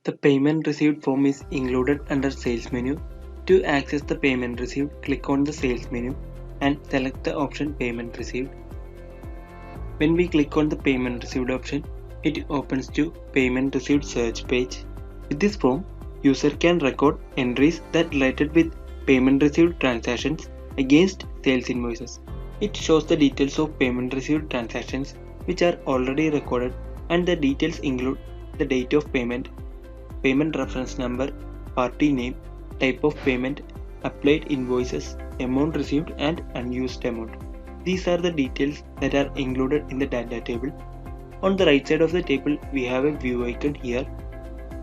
The payment received form is included under Sales menu. To access the payment received, click on the Sales menu and select the option Payment Received. When we click on the Payment Received option, it opens to Payment Received search page. With this form, user can record entries that related with payment received transactions against sales invoices. It shows the details of payment received transactions which are already recorded, and the details include the date of payment, payment reference number, party name, type of payment, applied invoices, amount received and unused amount. These are the details that are included in the data table. On the right side of the table, we have a view icon here.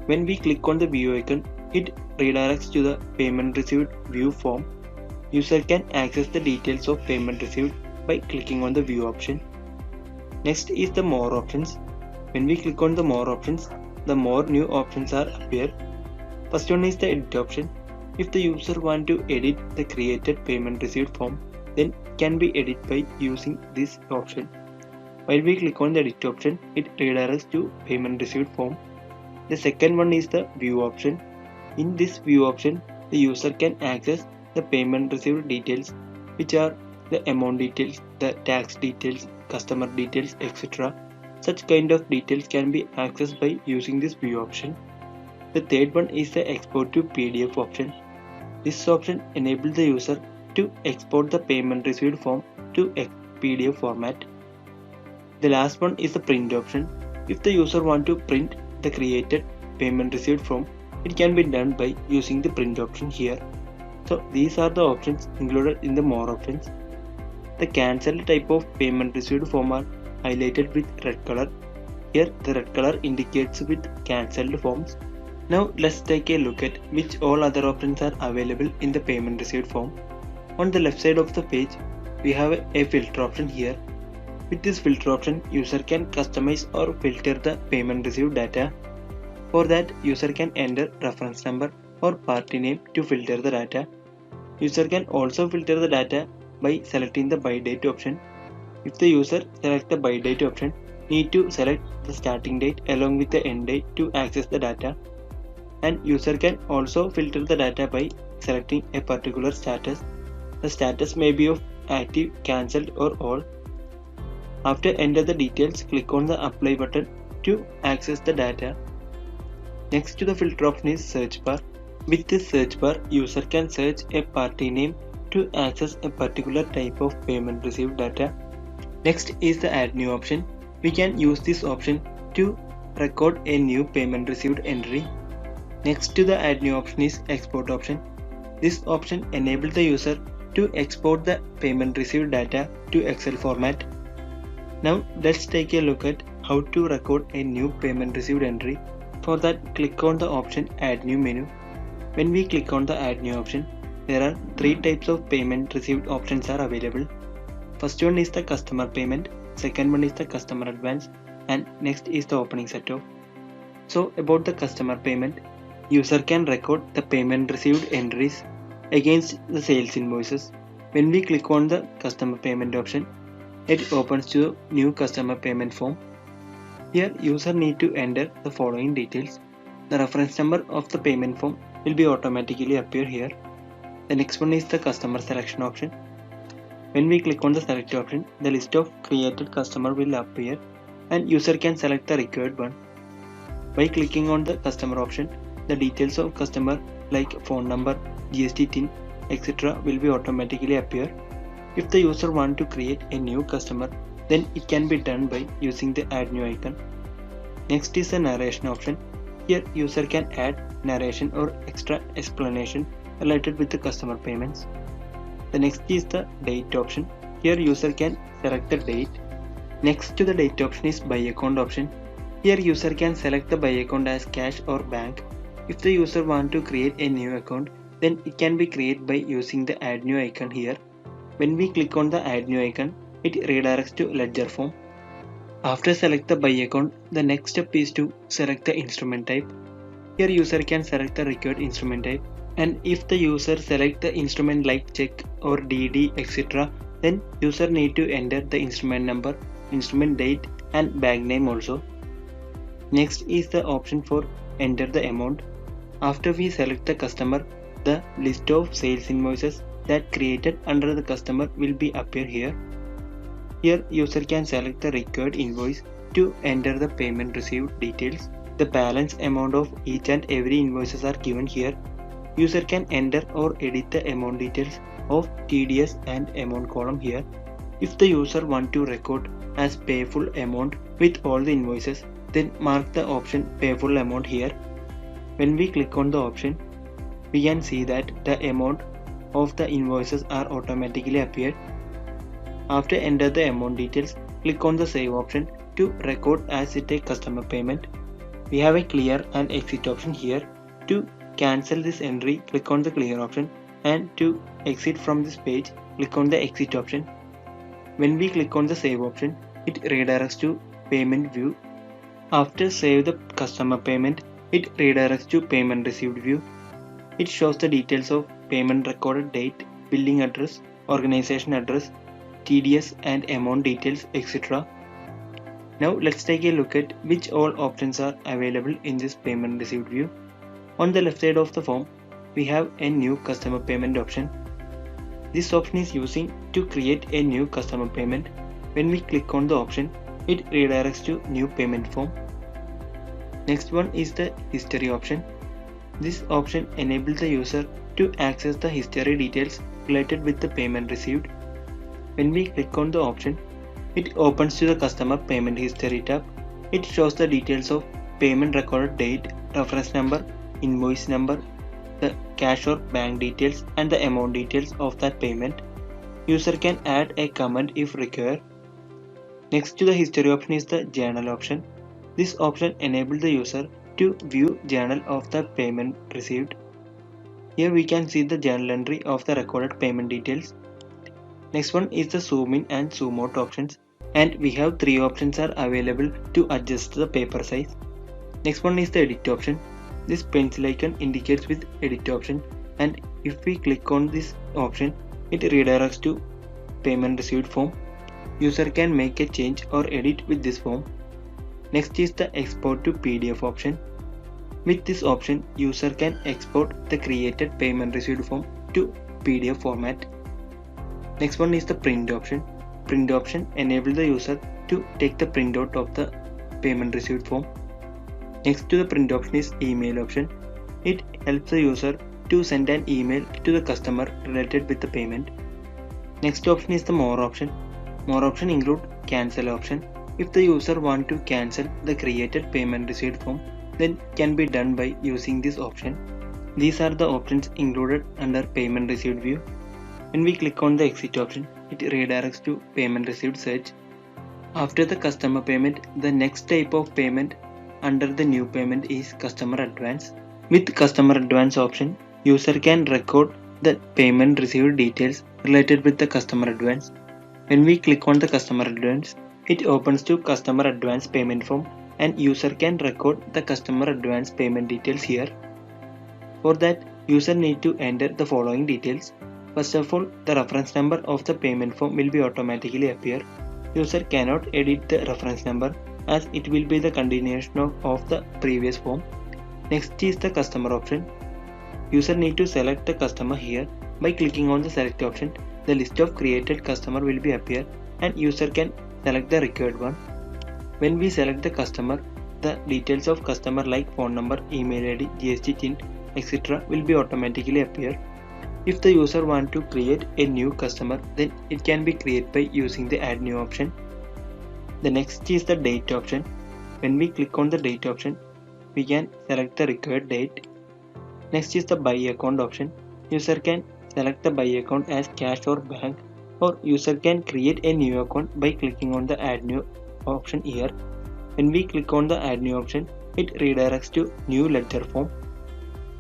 When we click on the view icon, it redirects to the payment received view form. User can access the details of payment received by clicking on the view option. Next is the more options. When we click on the more options, the more new options are appear. First one is the edit option. If the user want to edit the created payment received form, then it can be edited by using this option. While we click on the edit option, it redirects to payment received form. The second one is the view option. In this view option, the user can access the payment received details, which are the amount details, the tax details, customer details, etc. Such kind of details can be accessed by using this view option. The third one is the export to PDF option. This option enables the user to export the payment received form to a PDF format. The last one is the print option. If the user want to print the created payment received form, it can be done by using the print option here. So these are the options included in the more options. The cancelled type of payment received form are highlighted with red color. Here the red color indicates with cancelled forms. Now let's take a look at which all other options are available in the payment received form. On the left side of the page, we have a filter option here. With this filter option, user can customize or filter the payment received data. For that, user can enter reference number or party name to filter the data. User can also filter the data by selecting the by date option. If the user select the by date option, need to select the starting date along with the end date to access the data. And user can also filter the data by selecting a particular status. The status may be of active, cancelled or all. After enter the details, click on the apply button to access the data. Next to the filter option is search bar. With this search bar, user can search a party name to access a particular type of payment received data. Next is the add new option. We can use this option to record a new payment received entry. Next to the add new option is export option. This option enables the user to export the payment received data to Excel format. Now let's take a look at how to record a new payment received entry. For that, click on the option Add New menu. When we click on the Add New option, there are three types of payment received options are available. First one is the customer payment, second one is the customer advance, and next is the opening setoff. So about the customer payment, user can record the payment received entries against the sales invoices. When we click on the customer payment option, it opens to a new customer payment form. Here user need to enter the following details. The reference number of the payment form will be automatically appear here. The next one is the customer selection option. When we click on the select option, the list of created customer will appear and user can select the required one. By clicking on the customer option, the details of customer like phone number, GST TIN, etc. will be automatically appear. If the user want to create a new customer, then it can be done by using the add new icon. Next is the narration option. Here user can add narration or extra explanation related with the customer payments. The next is the date option. Here user can select the date. Next to the date option is by account option. Here user can select the by account as cash or bank. If the user want to create a new account, then it can be created by using the add new icon here. When we click on the add new icon, it redirects to ledger form. After select the by account, the next step is to select the instrument type. Here user can select the required instrument type, and if the user select the instrument like check or DD etc., then user need to enter the instrument number, instrument date and bank name also. Next is the option for enter the amount. After we select the customer, the list of sales invoices that created under the customer will be appear here. Here user can select the required invoice to enter the payment received details. The balance amount of each and every invoices are given here. User can enter or edit the amount details of TDS and amount column here. If the user want to record as pay full amount with all the invoices, then mark the option pay full amount here. When we click on the option, we can see that the amount of the invoices are automatically appeared. After enter the amount details, click on the save option to record as it a customer payment. We have a clear and exit option here. To cancel this entry, click on the clear option, and to exit from this page, click on the exit option. When we click on the save option, it redirects to payment view. After save the customer payment, it redirects to payment received view. It shows the details of payment recorded date, billing address, organization address, TDS and amount details, etc. Now let's take a look at which all options are available in this payment received view. On the left side of the form, we have a new customer payment option. This option is using to create a new customer payment. When we click on the option, it redirects to new payment form. Next one is the history option. This option enables the user to access the history details related with the payment received. When we click on the option, it opens to the customer payment history tab. It shows the details of payment recorded date, reference number, invoice number, the cash or bank details and the amount details of that payment. User can add a comment if required. Next to the history option is the journal option. This option enables the user to view journal of the payment received. Here we can see the journal entry of the recorded payment details. Next one is the zoom in and zoom out options, and we have three options are available to adjust the paper size. Next one is the edit option. This pencil icon indicates with edit option, and if we click on this option, it redirects to payment received form. User can make a change or edit with this form. Next is the export to PDF option. With this option, user can export the created payment received form to PDF format. Next one is the print option. Print option enables the user to take the printout of the payment received form. Next to the print option is email option. It helps the user to send an email to the customer related with the payment. Next option is the more option. More option include cancel option. If the user want to cancel the created payment received form, then can be done by using this option. These are the options included under payment received view. When we click on the exit option, it redirects to payment received search. After the customer payment, the next type of payment under the new payment is customer advance. With customer advance option, user can record the payment received details related with the customer advance. When we click on the customer advance, it opens to customer advance payment form, and user can record the customer advance payment details here. For that, user need to enter the following details. First of all, the reference number of the payment form will be automatically appear. User cannot edit the reference number as it will be the continuation of the previous form. Next is the customer option. User need to select the customer here. By clicking on the select option, the list of created customer will be appear, and user can select the required one. When we select the customer, the details of customer like phone number, email ID, GST TIN, etc. will be automatically appear. If the user want to create a new customer, then it can be created by using the add new option. The next is the date option. When we click on the date option, we can select the required date. Next is the buy account option. User can select the buy account as cash or bank, or user can create a new account by clicking on the add new option here. When we click on the add new option, it redirects to new ledger form.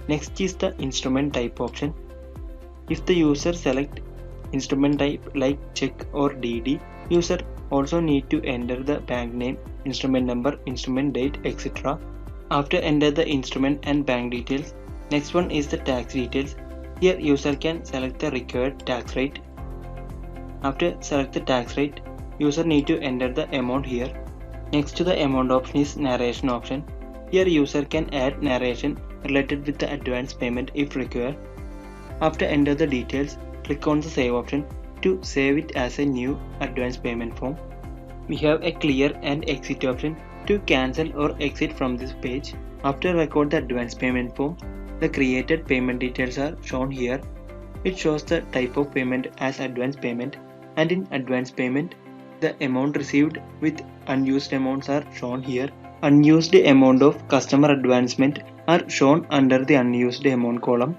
Next is the instrument type option. If the user select instrument type like check or DD, user also need to enter the bank name, instrument number, instrument date, etc. After enter the instrument and bank details, next one is the tax details. Here user can select the required tax rate. After select the tax rate, user need to enter the amount here. Next to the amount option is narration option. Here user can add narration related with the advance payment if required. After enter the details, click on the save option to save it as a new advance payment form. We have a clear and exit option to cancel or exit from this page. After record the advance payment form, the created payment details are shown here. It shows the type of payment as advance payment, and in advance payment, the amount received with unused amounts are shown here. Unused amount of customer advancement are shown under the unused amount column.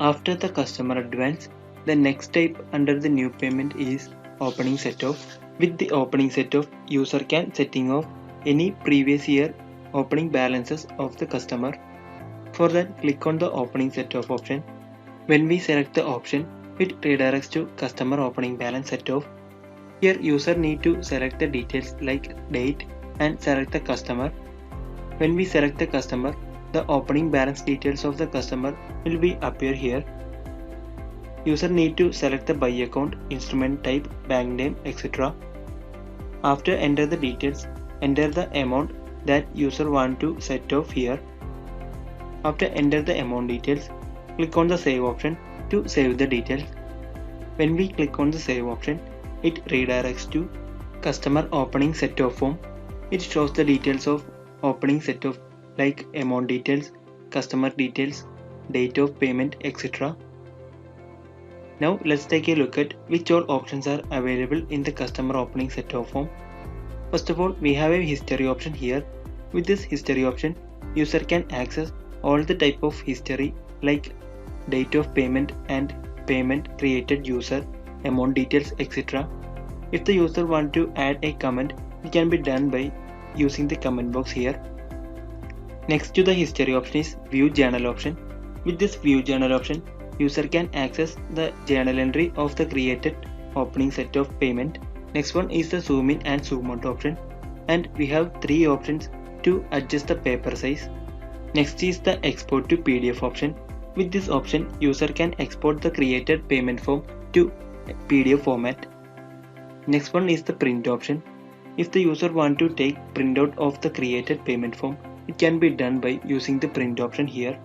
After the customer advance, the next type under the new payment is opening setoff. With the opening setoff, user can setting off any previous year opening balances of the customer. For that, click on the opening setoff option. When we select the option, it redirects to customer opening balance setoff. Here user need to select the details like date and select the customer. When we select the customer, the opening balance details of the customer will be appear here. User need to select the buy account, instrument type, bank name, etc. After enter the details, enter the amount that user want to set off here. After enter the amount details, click on the save option to save the details. When we click on the save option, it redirects to customer opening setoff form. It shows the details of opening setoff like amount details, customer details, date of payment, etc. Now let's take a look at which all options are available in the customer opening setoff form. First of all, we have a history option here. With this history option, user can access all the type of history like date of payment and payment created user, amount details, etc. If the user want to add a comment, it can be done by using the comment box here. Next to the history option is view journal option. With this view journal option, user can access the journal entry of the created opening set of payment. Next one is the zoom in and zoom out option, and we have three options to adjust the paper size. Next is the export to PDF option. With this option, user can export the created payment form to PDF format. Next one is the print option. If the user want to take printout of the created payment form, it can be done by using the print option here.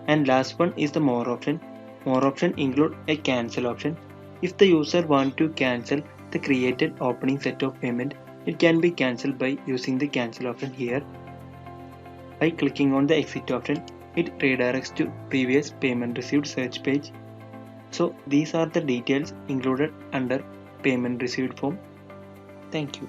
And last one is the more option. More option include a cancel option. If the user want to cancel the created opening set of payment, it can be cancelled by using the cancel option here. By clicking on the exit option, it redirects to previous payment received search page. So these are the details included under payment received form. Thank you.